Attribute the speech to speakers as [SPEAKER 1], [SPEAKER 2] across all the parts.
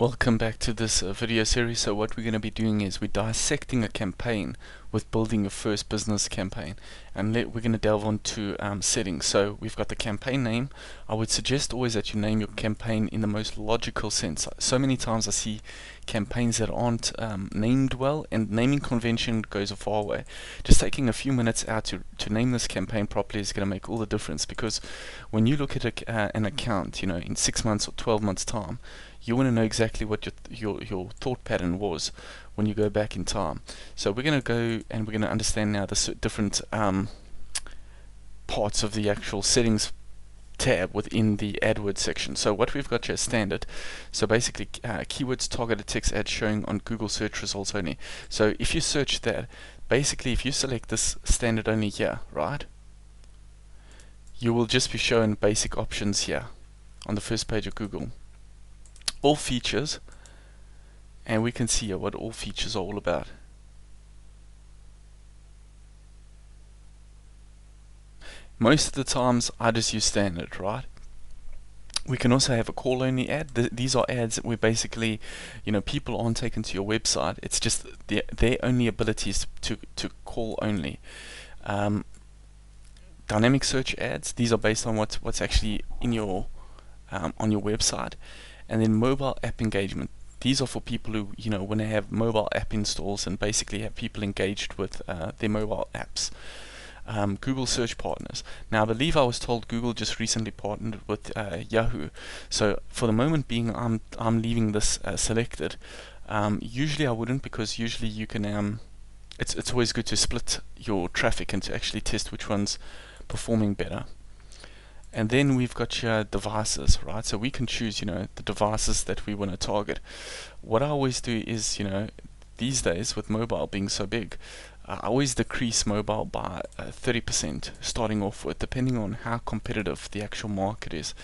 [SPEAKER 1] Welcome back to this video series. So what we're going to be doing is we're dissecting a campaign with building your first business campaign, and we're going to delve onto settings. So we've got the campaign name. I would suggest always that you name your campaign in the most logical sense. So many times I see campaigns that aren't named well, and naming convention goes a far way. Just taking a few minutes out to name this campaign properly is going to make all the difference, because when you look at an account, in 6 months or 12 months time, you want to know exactly what your thought pattern was when you go back in time. So we're going to go and we're going to understand now the different parts of the actual settings tab within the AdWords section. So what we've got here is standard. So basically keywords, targeted text ads showing on Google search results only. So if you search that, basically if you select this standard only here, right, you will just be shown basic options here on the first page of Google. All features, and we can see what all features are all about. Most of the times I just use standard, right? We can also have a call only ad. These are ads that we basically, people aren't taken to your website. It's just their only abilities to call only. Dynamic search ads, these are based on what's actually in your on your website. And then mobile app engagement. These are for people who, when they have mobile app installs and basically have people engaged with their mobile apps. Google search partners. Now I believe I was told Google just recently partnered with Yahoo. So for the moment being, I'm leaving this selected. Usually I wouldn't, because usually you can. It's always good to split your traffic and to actually test which one's performing better. And then we've got your devices, right? So we can choose, the devices that we want to target. What I always do is, these days with mobile being so big, I always decrease mobile by 30% starting off with, depending on how competitive the actual market is.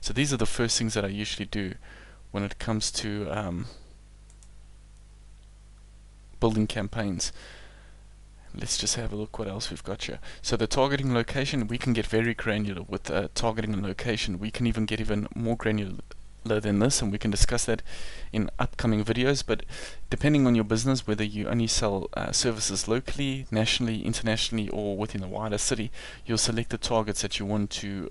[SPEAKER 1] So these are the first things that I usually do when it comes to building campaigns. Let's just have a look what else we've got here. So the targeting location, we can get very granular with targeting and location. We can even get even more granular than this, and we can discuss that in upcoming videos. But depending on your business, whether you only sell services locally, nationally, internationally, or within a wider city, you'll select the targets that you want to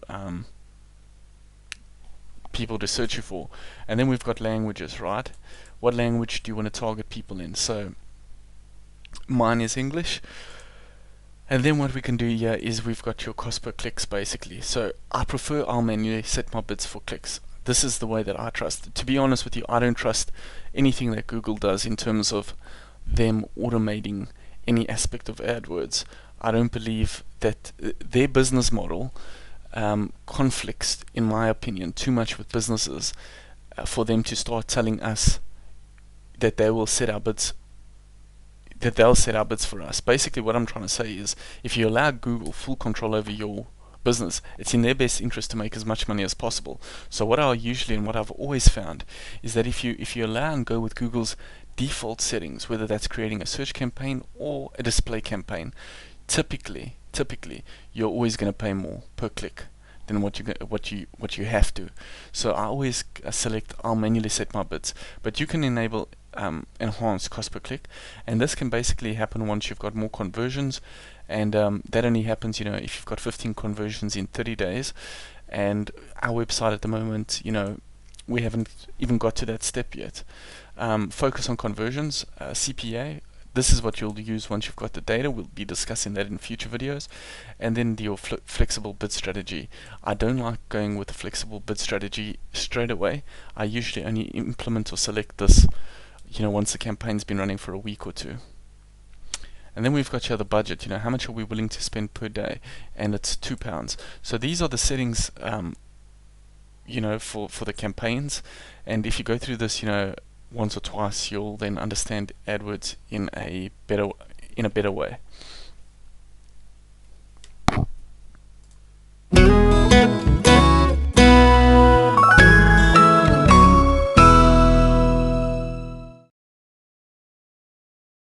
[SPEAKER 1] people to search you for. And then we've got languages, right? What language do you want to target people in? So mine is English. And then what we can do here is we've got your cost per clicks basically. So I'll manually set my bids for clicks. This is the way that I trust. To be honest with you, I don't trust anything that Google does in terms of them automating any aspect of AdWords. I don't believe that their business model conflicts, in my opinion, too much with businesses for them to start telling us that they will set our bids they'll set our bids for us. Basically what I'm trying to say is, if you allow Google full control over your business, it's in their best interest to make as much money as possible. So what I usually, and what I've always found, is that if you allow and go with Google's default settings, whether that's creating a search campaign or a display campaign, typically you're always going to pay more per click than what you have to. So I always I'll manually set my bids, but you can enable enhanced cost per click, and this can basically happen once you've got more conversions, and that only happens if you've got 15 conversions in 30 days. And our website at the moment, we haven't even got to that step yet. Focus on conversions, CPA. This is what you'll use once you've got the data. We'll be discussing that in future videos. And then your flexible bid strategy. I don't like going with the flexible bid strategy straight away. I usually only implement or select this once the campaign's been running for a week or two. And then we've got here the budget, how much are we willing to spend per day, and it's £2. So these are the settings for the campaigns, and if you go through this once or twice, you'll then understand AdWords in a better way.